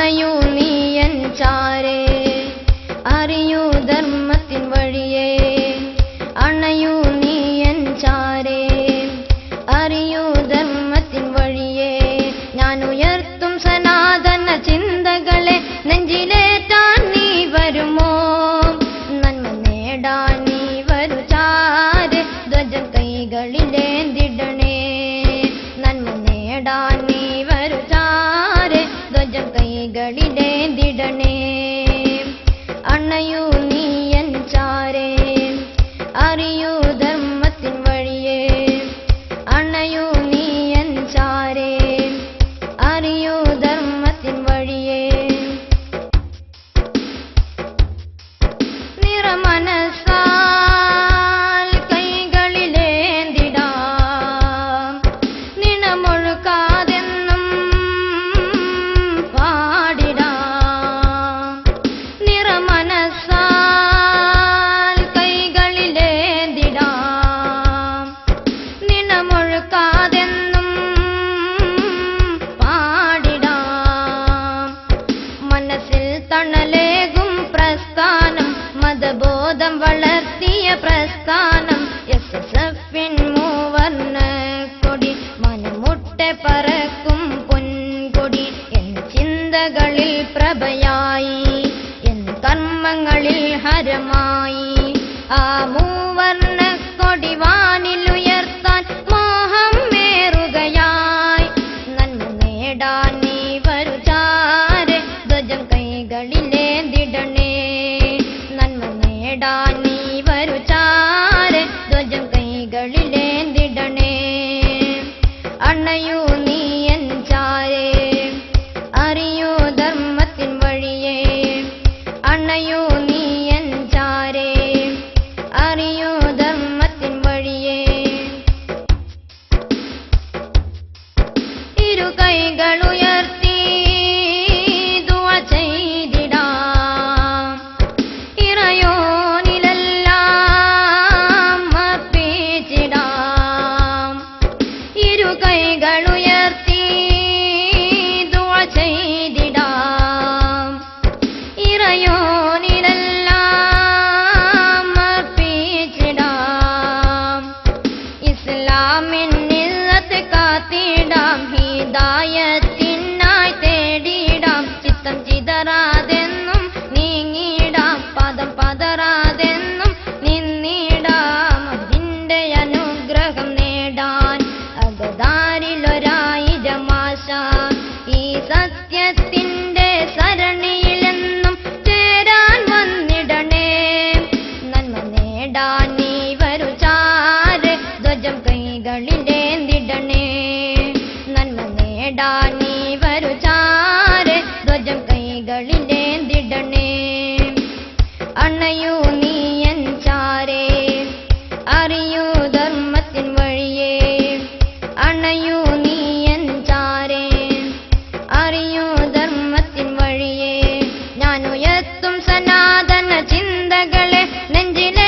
അണയൂ നീയൻ ചാരേ അറിയൂ ധർമ്മത്തിൻ വഴിയേ അണയൂ നീയൻ ചാരേ അറിയൂ ധർമ്മത്തിൻ വഴിയേ ഞാൻ ഉയർത്തും സനാതന ചിന്തകളെ നെഞ്ചിലേറ്റാൻ നീ വരുമോ നന്മ നേടാൻ നീ വരു ചാരേ ധ്വജം കൈകളിലേന്തിടണേ നന്മ നേടാൻ നീ വരു ചാരേ ധ്വജം കൈകളിലേന്തിടണേ അണയൂ നീയൻ ചാരേ അറിയൂ ധർമ്മത്തിൻ വഴിയേ അണയൂ നീയൻ ചാരേ അറിയൂ ധർമ്മത്തിൻ വഴിയേ നിറമനസാൽ കൈകളിലേന്തിടാം നിണമൊഴുക്കാതെന്നും പാടിടാം നിറമനസാൽ കൈകളിലേന്തിടാം നിണമൊഴുക്കാതെന്നും പാടിടാം മനസ്സിൽ തണലേകും പ്രസ്ഥാനം മതബോധം വളർത്തിയ പ്രസ്ഥാനം SSFിൻ മൂവർണ്ണ കൊടി മനമുട്ടെ പറക്കും പൊൻകൊടി എൻ ചിന്തകളിൽ പ്രഭയായി എൻ കർമ്മങ്ങളിൽ ഹരമായി ആ മൂവർണ്ണ കൊടി വാനിലുയർത്താൻ മോഹം മേറുകയായി നന്മ നേടാൻ നീ വരു ചാരേ ധ്വജം കൈകളിലേന്തിടണേ നന്മ നേടാൻ നീ വരു ചാരേ ധ്വജം കൈകളിലേന്തിടണേ അണയൂ നീയൻ ചാരേ അറിയൂ ധർമ്മത്തിൻ വഴിയേ അണയൂ നീയൻ ചാരേ അറിയൂ ധർമ്മത്തിൻ വഴിയേ ഇരു കൈകളുയർത്തി ദുആ ചെയ്തിടാം ഇറയോനിലെല്ലാം അർപ്പിച്ചിടാം ഇരു കൈകളുയർത്തി ദുആ ചെയ്തിടാം ഇറയോനിലെല്ലാം അർപ്പിച്ചിടാം ഇസ്ലാമിൻ ഇസ്സത്ത് കാത്തിടാം ഹിദായത്തിനായി തേടിടാം ചിത്തം ചിതറാതെന്നും നീങ്ങിടാം പാദം പതറാതെന്നും നിന്നിടാം അതിൻ്റെ അനുഗ്രഹം നേടാൻ അകതാരിലൊരായിരം ആശ ഈ സത്യത്തിൻ്റെ സരണിയിലെന്നും ചേരാൻ വന്നിടണേ നന്മ നേടാൻ നീ വരു ചാരേ ധ്വജം കൈകളിലേന്തിടണേ നന്മ നേടാൻ നീ വരു ചാരേ ധ്വജം കൈകളിലേന്തിടണേ അണയൂ നീയൻ ചാരേ അറിയൂ ധർമ്മത്തിൻ വഴിയേ അണയൂ നീയൻ ചാരേ അറിയൂ ധർമ്മത്തിൻ വഴിയേ ഞാൻ ഉയർത്തും സനാതന ചിന്തകളെ നെഞ്ചിലെ